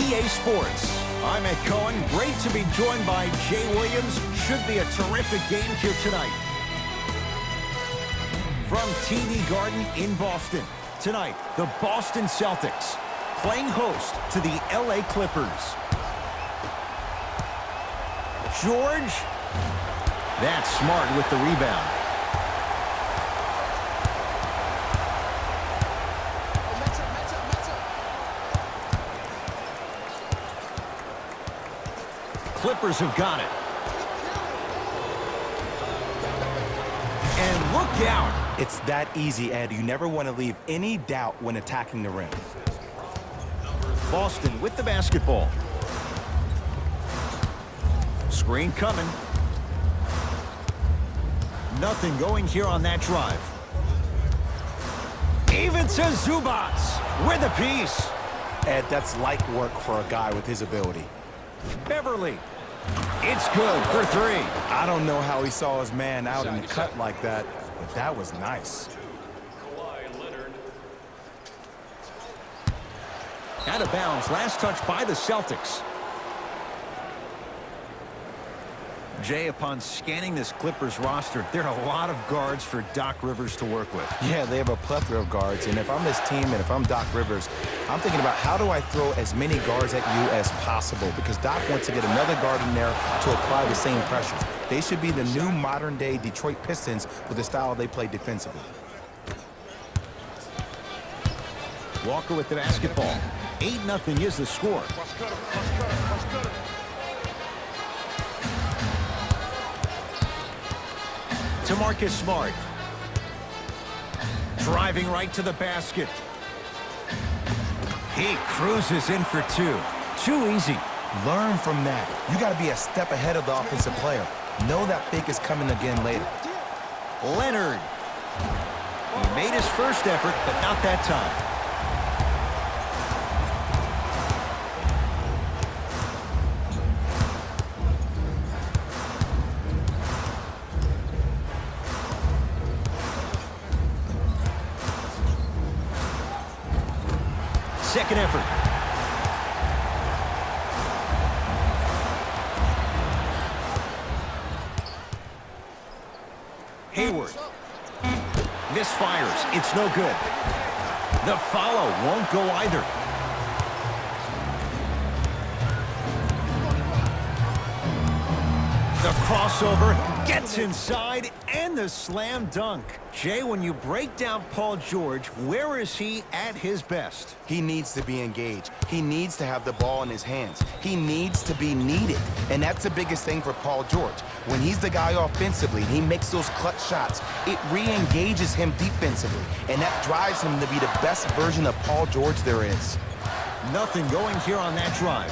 EA Sports. I'm Ed Cohen. Great to be joined by Jay Williams. Should be a terrific game here tonight. From TD Garden in Boston. Tonight, the Boston Celtics playing host to the LA Clippers. George. That's smart with the rebound. Clippers have got it. And look out. It's that easy, Ed. You never want to leave any doubt when attacking the rim. Boston with the basketball. Screen coming. Nothing going here on that drive. Even to Zubats with a piece. Ed, that's light work for a guy with his ability. Beverly. It's good for three. I don't know how he saw his man out in the cut like that, but that was nice. Out of bounds. Last touch by the Celtics. Jay, upon scanning this Clippers roster, there are a lot of guards for Doc Rivers to work with. Yeah, they have a plethora of guards, and if I'm this team and if I'm Doc Rivers, I'm thinking about how do I throw as many guards at you as possible, because Doc wants to get another guard in there to apply the same pressure. They should be the new modern-day Detroit Pistons with the style they play defensively. Walker with the basketball. 8-0 is the score. To Marcus Smart. Driving right to the basket. He cruises in for two. Too easy. Learn from that. You got to be a step ahead of the offensive player. Know that fake is coming again later. Leonard. He made his first effort, but not that time. Second effort. Hayward. Misfires. It's no good. The follow won't go either. The crossover gets inside and the slam dunk. Jay, when you break down Paul George, where is he at his best? He needs to be engaged. He needs to have the ball in his hands. He needs to be needed. And that's the biggest thing for Paul George. When he's the guy offensively and he makes those clutch shots, it re-engages him defensively. And that drives him to be the best version of Paul George there is. Nothing going here on that drive.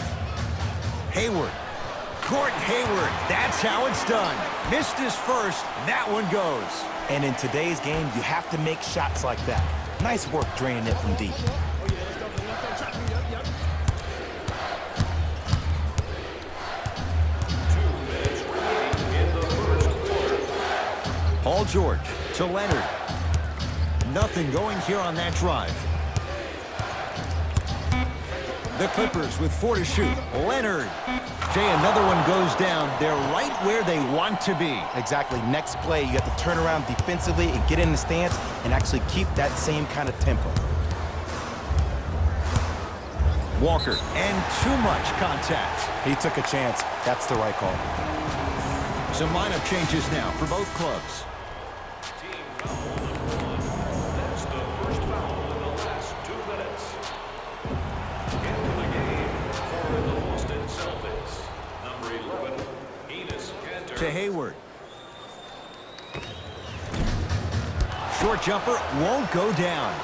Hayward. Gordon Hayward, that's how it's done. Missed his first, that one goes. And in today's game, you have to make shots like that. Nice work draining it from deep. Paul George to Leonard. Nothing going here on that drive. The Clippers with 4 to shoot. Leonard. Jay, another one goes down. They're right where they want to be. Exactly. Next play, you have to turn around defensively and get in the stance and actually keep that same kind of tempo. Walker, and too much contact. He took a chance. That's the right call. Some lineup changes now for both clubs. That's the first foul in the last 2 minutes. Into the game for the Boston Celtics. Number 11, Enes Kanter. To Hayward. Short jumper won't go down.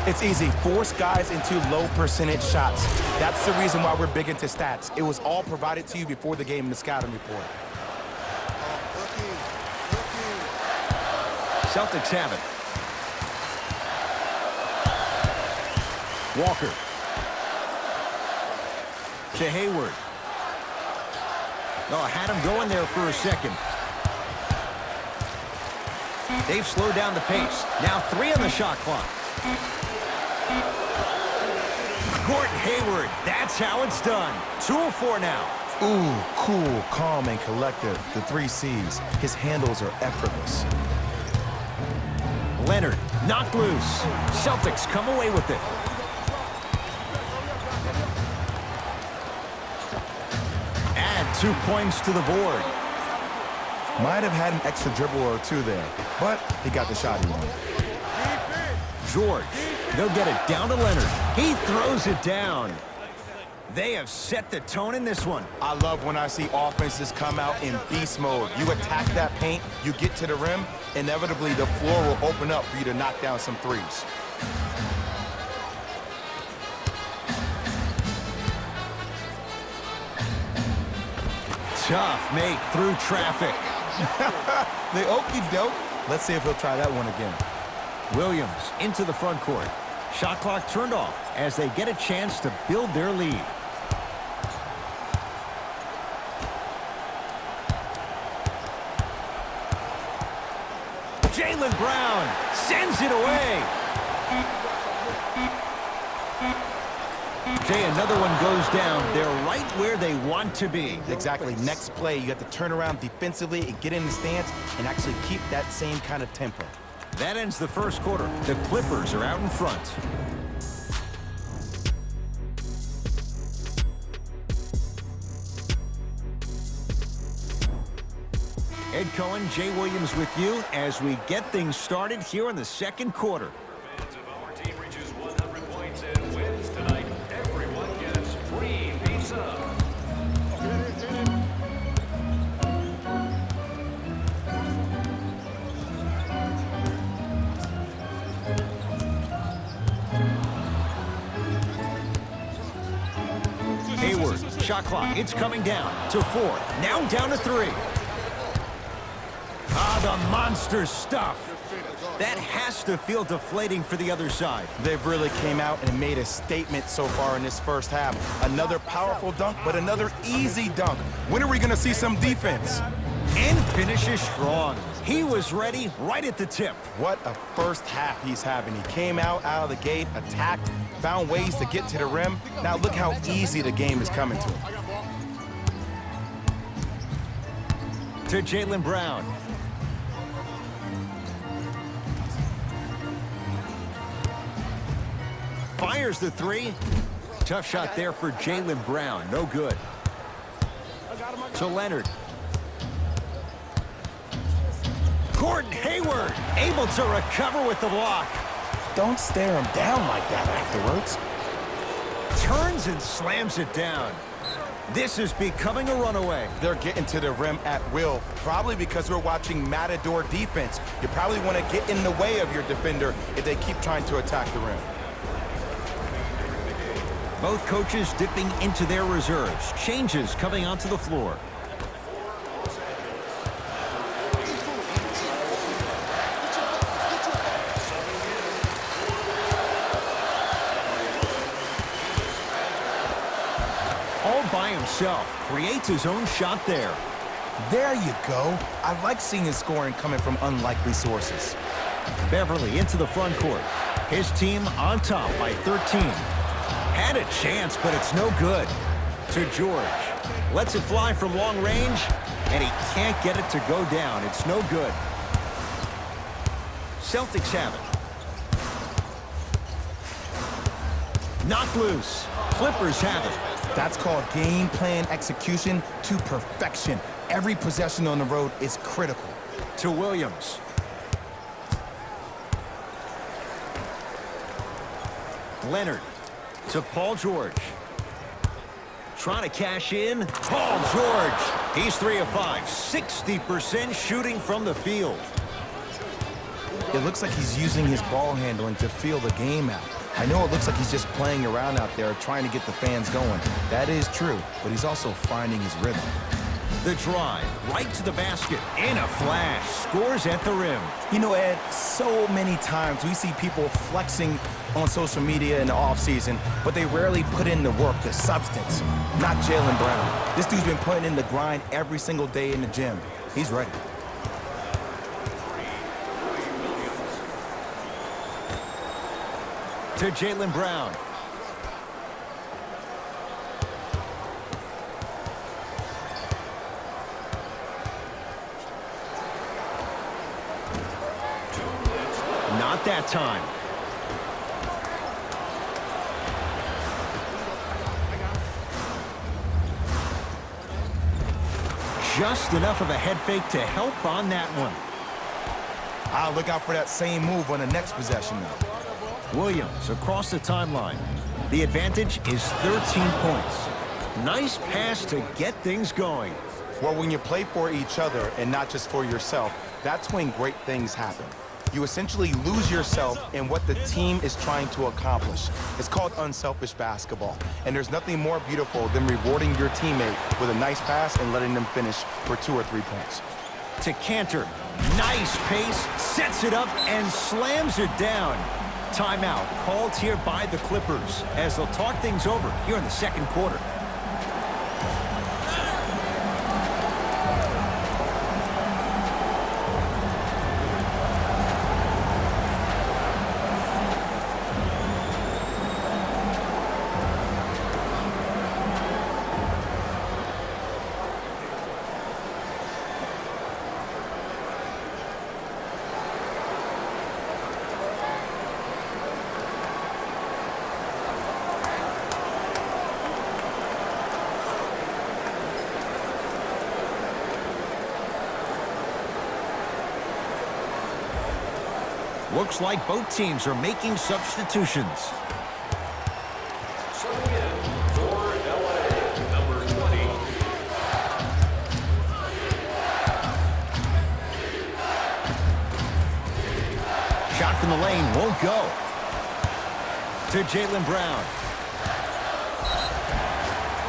It's easy. Force guys into low percentage shots. That's the reason why we're big into stats. It was all provided to you before the game in the scouting report. Celtics have it. Walker. To Hayward. Oh, had him going there for a second. They've slowed down the pace. Now 3 on the shot clock. Gordon Hayward, that's how it's done. 2-of-4 now. Ooh, cool, calm, and collective. The 3 C's. His handles are effortless. Leonard, knocked loose. Celtics come away with it. Add 2 points to the board. Might have had an extra dribble or 2 there, but he got the shot he wanted. George, they'll get it down to Leonard. He throws it down. They have set the tone in this one. I love when I see offenses come out in beast mode. You attack that paint, you get to the rim, inevitably the floor will open up for you to knock down some threes. Tough make through traffic. The okie doke. Let's see if he'll try that one again. Williams into the front court. Shot clock turned off as they get a chance to build their lead. Jaylen Brown sends it away. Jay, another one goes down. They're right where they want to be. Exactly. Next play, you have to turn around defensively and get in the stance and actually keep that same kind of tempo. That ends the first quarter. The Clippers are out in front. Ed Cohen, Jay Williams with you as we get things started here in the second quarter. Fans of our team reaches 100 points and wins tonight. Everyone gets free pizza. Hayward, shot clock, it's coming down to 4. Now down to 3. Ah, the monster stuff. That has to feel deflating for the other side. They've really came out and made a statement so far in this first half. Another powerful dunk, but another easy dunk. When are we going to see some defense? And finishes strong. He was ready right at the tip. What a first half he's having. He came out of the gate, attacked, found ways to get to the rim. Now look how easy the game is coming to him. To Jaylen Brown. Fires the 3. Tough shot there for Jaylen Brown. No good. To Leonard. Gordon Hayward able to recover with the block. Don't stare him down like that afterwards. Turns and slams it down. This is becoming a runaway. They're getting to the rim at will, probably because we're watching Matador defense. You probably want to get in the way of your defender if they keep trying to attack the rim. Both coaches dipping into their reserves. Changes coming onto the floor. All by himself. Creates his own shot there. There you go. I like seeing his scoring coming from unlikely sources. Beverly into the front court. His team on top by 13. Had a chance, but it's no good. To George. Lets it fly from long range, and he can't get it to go down. It's no good. Celtics have it. Knocked loose. Clippers have it. That's called game plan execution to perfection. Every possession on the road is critical. To Williams. Leonard. To Paul George. Trying to cash in. Paul George. He's 3 of 5. 60% shooting from the field. It looks like he's using his ball handling to feel the game out. I know it looks like he's just playing around out there trying to get the fans going. That is true, but he's also finding his rhythm. The drive, right to the basket, in a flash, scores at the rim. You know, Ed, so many times we see people flexing on social media in the offseason, but they rarely put in the work, the substance. Not Jaylen Brown. This dude's been putting in the grind every single day in the gym. He's ready. To Jaylen Brown. it that time. Just enough of a head fake to help on that one. I'll look out for that same move on the next possession now. Williams across the timeline. The advantage is 13 points. Nice pass to get things going. Well, when you play for each other and not just for yourself, that's when great things happen. You essentially lose yourself in what the team is trying to accomplish. It's called unselfish basketball. And there's nothing more beautiful than rewarding your teammate with a nice pass and letting them finish for 2 or 3 points. To Cantor. Nice pace, sets it up, and slams it down. Timeout called here by the Clippers as they'll talk things over here in the second quarter. Looks like both teams are making substitutions. Subbing in for LA, number 20. Shot from the lane won't go. To Jaylen Brown.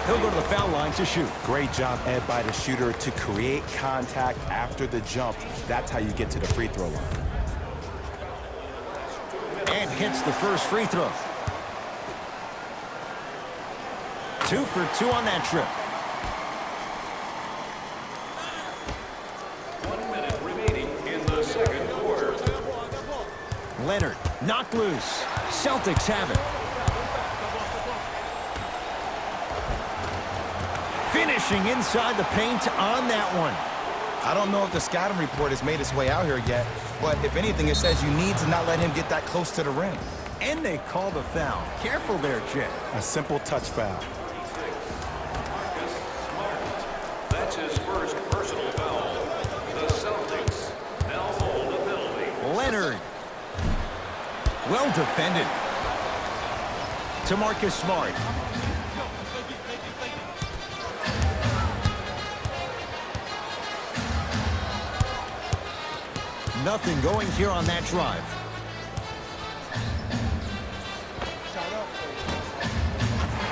He'll go to the foul line to shoot. Great job, Ed, by the shooter to create contact after the jump. That's how you get to the free throw line. And hits the first free throw. 2 for 2 on that trip. 1 minute remaining in the second quarter. Leonard knocked loose. Celtics have it. Finishing inside the paint on that one. I don't know if the scouting report has made its way out here yet, but if anything, it says you need to not let him get that close to the rim. And they call the foul. Careful there, Jet. A simple touch foul. That's his first personal foul. The Celtics now hold a penalty. Leonard. Well defended. To Marcus Smart. Nothing going here on that drive.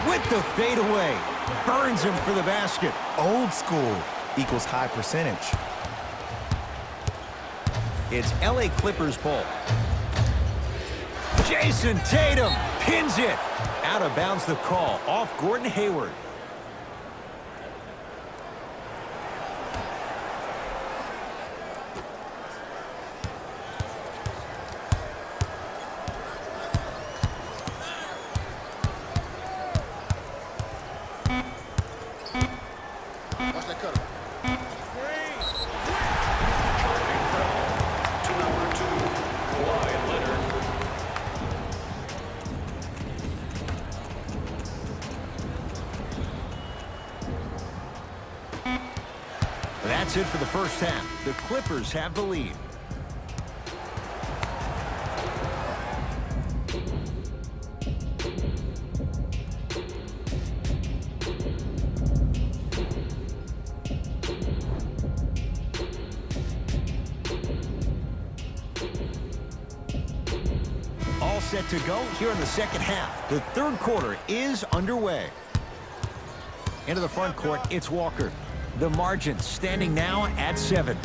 With the fadeaway. Burns him for the basket. Old school equals high percentage. It's LA Clippers ball. Jason Tatum pins it. Out of bounds the call off Gordon Hayward. That's it for the first half. The Clippers have the lead. All set to go here in the second half. The third quarter is underway. Into the front court, it's Walker. The margin standing now at 7.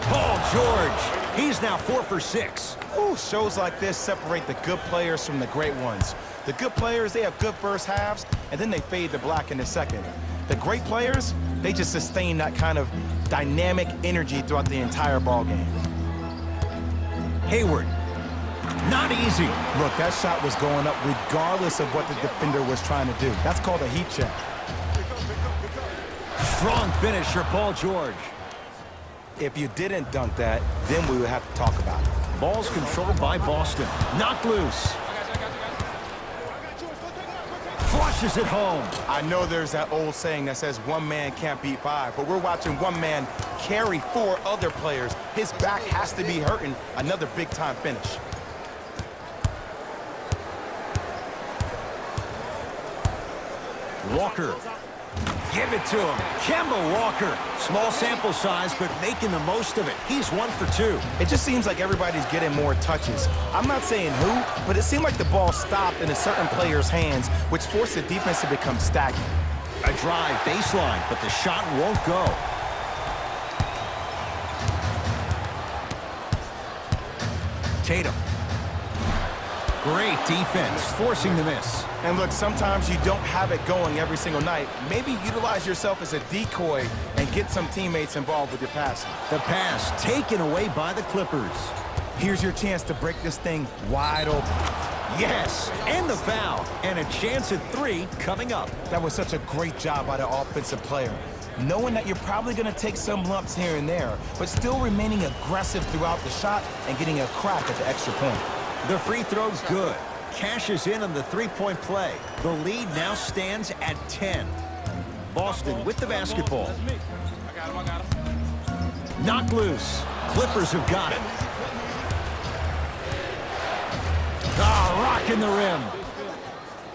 Paul George, he's now 4 for 6. Ooh, shows like this separate the good players from the great ones. The good players, they have good first halves, and then they fade to black in the second. The great players, they just sustain that kind of dynamic energy throughout the entire ball game. Hayward. Not easy. Look, that shot was going up regardless of what the defender was trying to do. That's called a heat check. Strong finish for Paul George. If you didn't dunk that, then we would have to talk about it. Ball's controlled by Boston. Knocked loose. Flushes it home. I know there's that old saying that says one man can't beat five, but we're watching one man carry four other players. His back has to be hurting. Another big-time finish. Walker. Give it to him. Kemba Walker. Small sample size, but making the most of it. He's 1 for 2. It just seems like everybody's getting more touches. I'm not saying who, but it seemed like the ball stopped in a certain player's hands, which forced the defense to become stagnant. A drive baseline, but the shot won't go. Tatum. Great defense, forcing the miss. And look, sometimes you don't have it going every single night. Maybe utilize yourself as a decoy and get some teammates involved with your passing. The pass taken away by the Clippers. Here's your chance to break this thing wide open. Yes, and the foul. And a chance at 3 coming up. That was such a great job by the offensive player. Knowing that you're probably going to take some lumps here and there, but still remaining aggressive throughout the shot and getting a crack at the extra point. The free throw good. Cashes in on the three-point play. The lead now stands at 10. Boston with the basketball. Knocked loose. Clippers have got it. Ah, rocking the rim.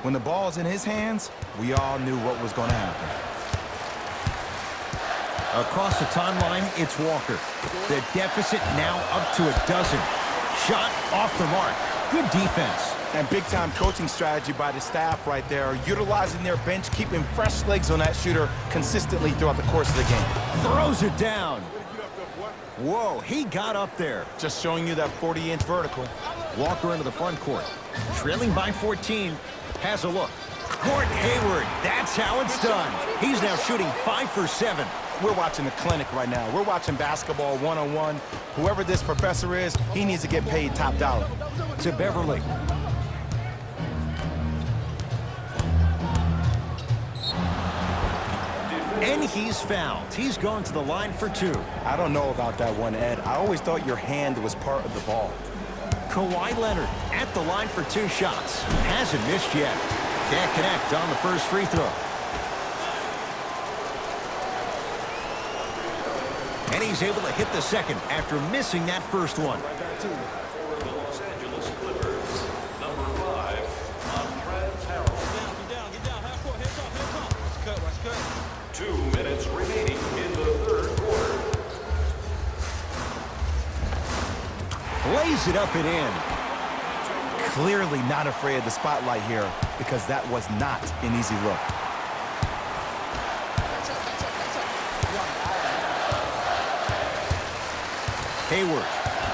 When the ball's in his hands, we all knew what was going to happen. Across the timeline, it's Walker. The deficit now up to a dozen. Shot off the mark. Good defense. And big-time coaching strategy by the staff right there, utilizing their bench, keeping fresh legs on that shooter consistently throughout the course of the game. Throws it down. Whoa, he got up there. Just showing you that 40-inch vertical. Walker into the front court. Trailing by 14. Has a look. Gordon Hayward, that's how it's done. He's now shooting 5 for 7. We're watching the clinic right now. We're watching basketball one-on-one. Whoever this professor is, he needs to get paid top dollar. To Beverly. And he's fouled. He's going to the line for 2. I don't know about that one, Ed. I always thought your hand was part of the ball. Kawhi Leonard at the line for 2 shots. Hasn't missed yet. Can't connect on the first free throw. And he's able to hit the second after missing that first one. For the Los Angeles Clippers, number 5, Montrezl Harrell. Get down, half court, hands off. Watch cut. 2 minutes remaining in the third quarter. Lays it up and in. Clearly not afraid of the spotlight here because that was not an easy look. Hayward,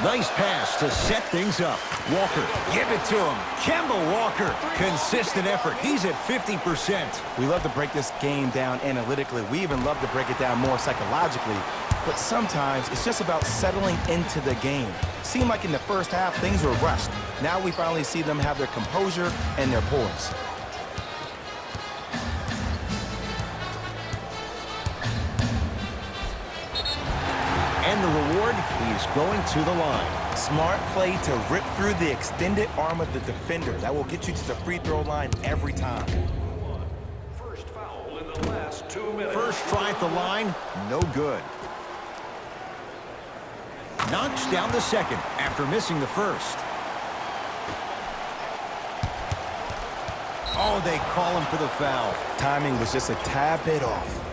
nice pass to set things up. Walker, give it to him. Kemba Walker, consistent effort. He's at 50%. We love to break this game down analytically. We even love to break it down more psychologically. But sometimes it's just about settling into the game. Seemed like in the first half, things were rushed. Now we finally see them have their composure and their poise. And the reward, he's going to the line. Smart play to rip through the extended arm of the defender. That will get you to the free throw line every time. First foul in the last 2 minutes. First try at the line, no good. Knocks down the second after missing the first. Oh, they call him for the foul. Timing was just a tad bit off.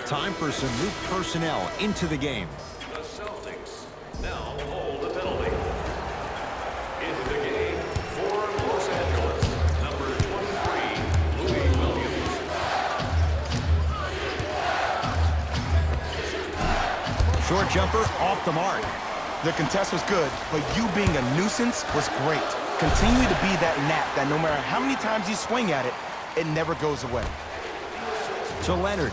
Time for some new personnel into the game. The Celtics now hold the penalty. Into the game for Los Angeles, number 23, Louis Williams. Short jumper off the mark. The contest was good, but you being a nuisance was great. Continue to be that gnat that no matter how many times you swing at it, it never goes away. To Leonard.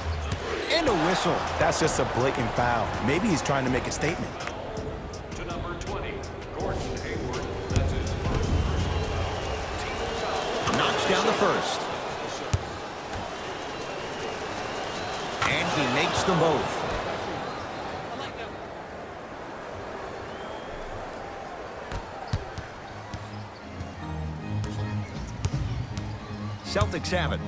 And a whistle. That's just a blatant foul. Maybe he's trying to make a statement. To number 20, Gordon Hayward. That's his first personal foul. Knocks down the first. And he makes them both. Celtics have it.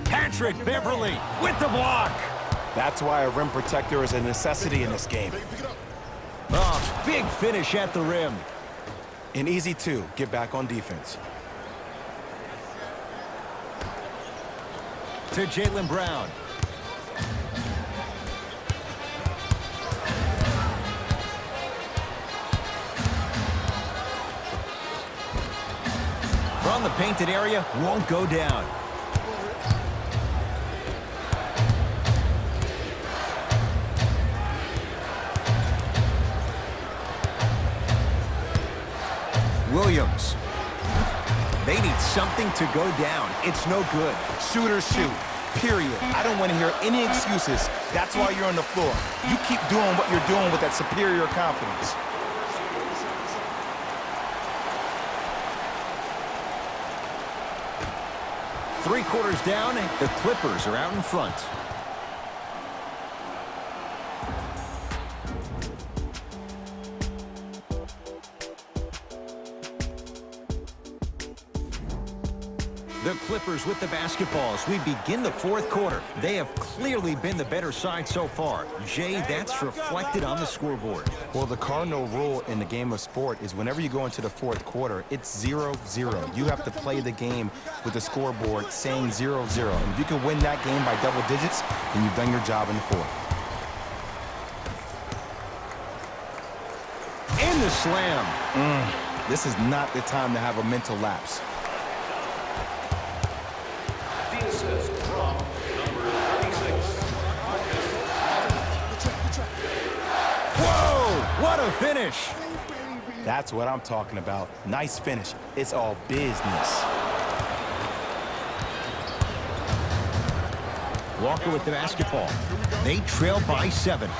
Patrick Beverly with the block. That's why a rim protector is a necessity in this game. Oh, big finish at the rim. And easy, too. Get back on defense. To Jaylen Brown. From the painted area, won't go down. Williams. They need something to go down. It's no good. Shooters shoot, period. I don't want to hear any excuses. That's why you're on the floor. You keep doing what you're doing with that superior confidence. Three quarters down, the Clippers are out in front. The Clippers with the basketball as we begin the fourth quarter. They have clearly been the better side so far. Jay, that's reflected on the scoreboard. Well, the cardinal rule in the game of sport is whenever you go into the fourth quarter, it's 0-0. You have to play the game with the scoreboard saying 0-0. And if you can win that game by double digits, then you've done your job in the fourth. And the slam. This is not the time to have a mental lapse. The assist from number 36. Whoa, what a finish. That's what I'm talking about. Nice finish. It's all business. Walker with the basketball. They trail by 7.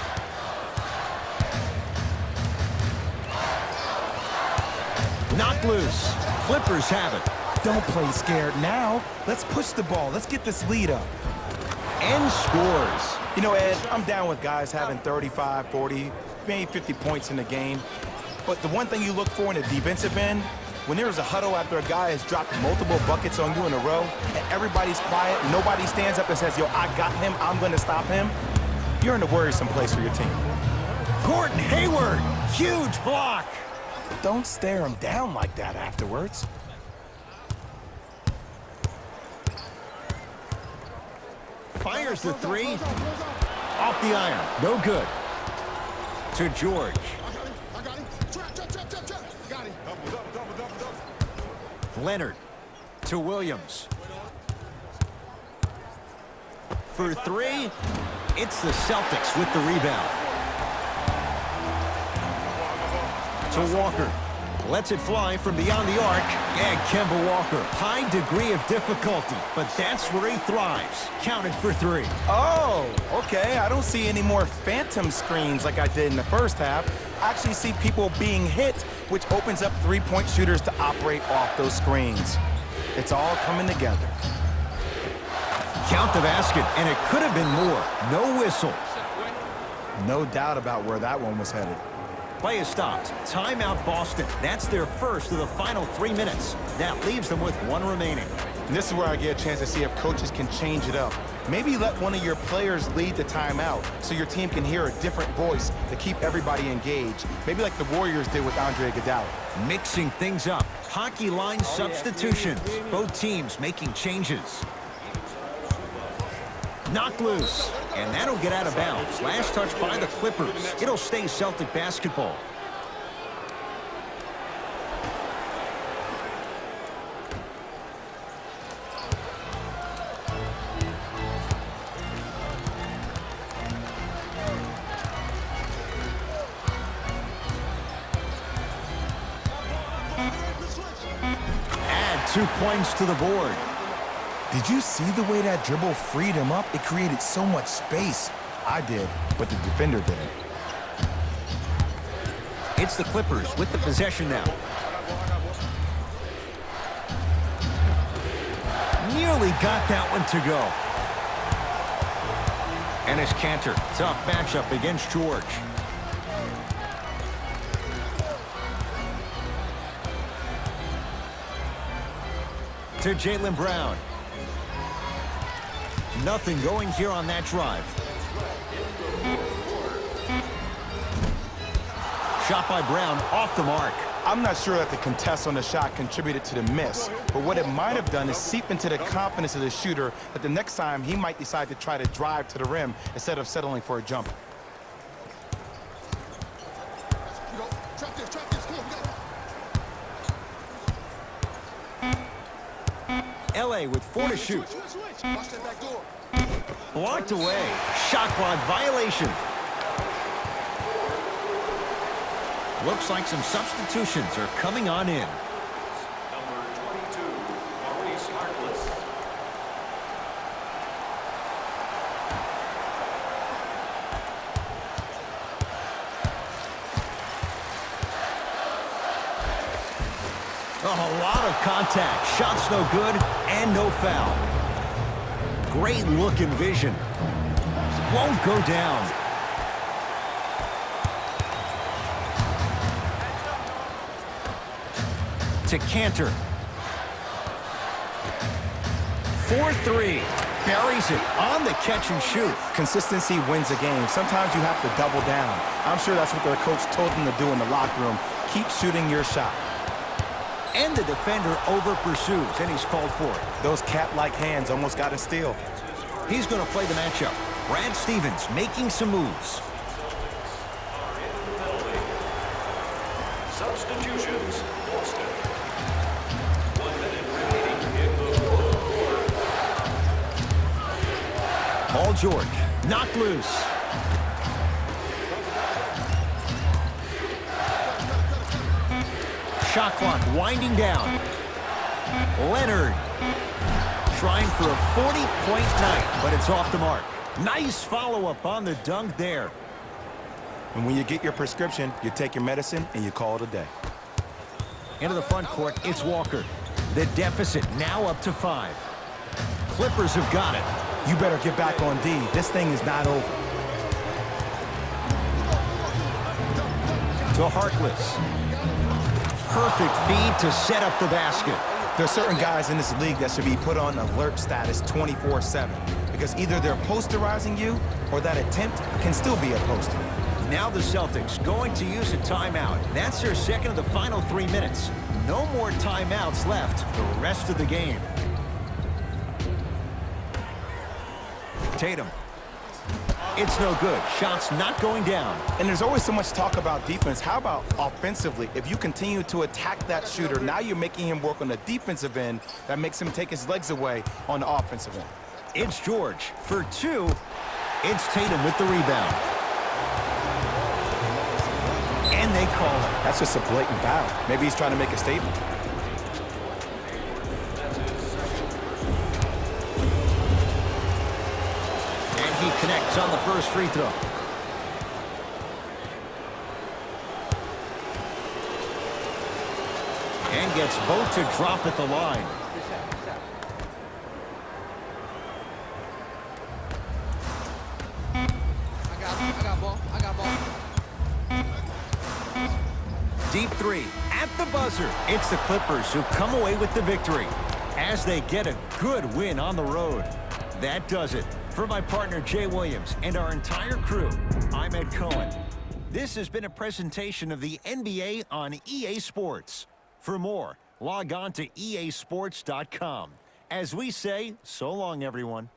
Knocked loose. Clippers have it. Don't play scared now. Let's push the ball. Let's get this lead up. And scores. You know, Ed, I'm down with guys having 35, 40, maybe 50 points in the game. But the one thing you look for in the defensive end, when there's a huddle after a guy has dropped multiple buckets on you in a row, and everybody's quiet, nobody stands up and says, yo, I got him, I'm going to stop him, you're in a worrisome place for your team. Gordon Hayward, huge block. Don't stare him down like that afterwards. Fires the three. Off the iron. No good. To George. Leonard. To Williams. For three. It's the Celtics with the rebound. To Walker. Lets it fly from beyond the arc. And Kemba Walker. High degree of difficulty, but that's where he thrives. Counted for 3. Oh, okay. I don't see any more phantom screens like I did in the first half. I actually see people being hit, which opens up three-point shooters to operate off those screens. It's all coming together. Count the basket, and it could have been more. No whistle. No doubt about where that one was headed. Play is stopped. Timeout Boston. That's their first of the final 3 minutes. That leaves them with 1 remaining. And this is where I get a chance to see if coaches can change it up. Maybe let one of your players lead the timeout so your team can hear a different voice to keep everybody engaged. Maybe like the Warriors did with Andre Iguodala. Mixing things up. Hockey line substitutions. Both teams making changes. Knocked loose, and that'll get out of bounds. Last touch by the Clippers. It'll stay Celtic basketball. 2 points to the board. Did you see the way that dribble freed him up? It created so much space. I did, but the defender didn't. It's the Clippers with the possession now. Nearly got that one to go. And it's Cantor. Tough matchup against George. To Jaylen Brown. Nothing going here on that drive. Shot by Brown off the mark. I'm not sure that the contest on the shot contributed to the miss, but what it might have done is seep into the confidence of the shooter that the next time he might decide to try to drive to the rim instead of settling for a jumper. LA with 4 to shoot. Blocked away. Shot clock violation. Looks like some substitutions are coming on in. Number 22, Maurice Harkless. A lot of contact. Shots no good and no foul. Great look and vision. Won't go down. To Cantor. 4-3. Buries it on the catch and shoot. Consistency wins a game. Sometimes you have to double down. I'm sure that's what their coach told them to do in the locker room. Keep shooting your shot. And the defender over pursues, and he's called for it. Those cat-like hands almost got a steal. He's going to play the matchup. Brad Stevens making some moves. Substitutions, Boston. 1 minute remaining in the fourth quarter. Paul George knocked loose. Shot clock winding down. Leonard trying for a 40-point night, but it's off the mark. Nice follow-up on the dunk there. And when you get your prescription, you take your medicine and you call it a day. Into the front court, it's Walker. The deficit now up to 5. Clippers have got it. You better get back on D. This thing is not over. To Harkless. Perfect feed to set up the basket. There are certain guys in this league that should be put on alert status 24/7 because either they're posterizing you or that attempt can still be a poster. Now the Celtics going to use a timeout. That's their second of the final 3 minutes. No more timeouts left the rest of the game. Tatum. It's no good. Shots not going down. And there's always so much talk about defense. How about offensively? If you continue to attack that shooter, now you're making him work on the defensive end. That makes him take his legs away on the offensive end. It's George for 2. It's Tatum with the rebound. And they call it. That's just a blatant foul. Maybe he's trying to make a statement. He connects on the first free throw. And gets both to drop at the line. I got ball. Deep 3 at the buzzer. It's the Clippers who come away with the victory as they get a good win on the road. That does it. For my partner, Jay Williams, and our entire crew, I'm Ed Cohen. This has been a presentation of the NBA on EA Sports. For more, log on to easports.com. As we say, so long, everyone.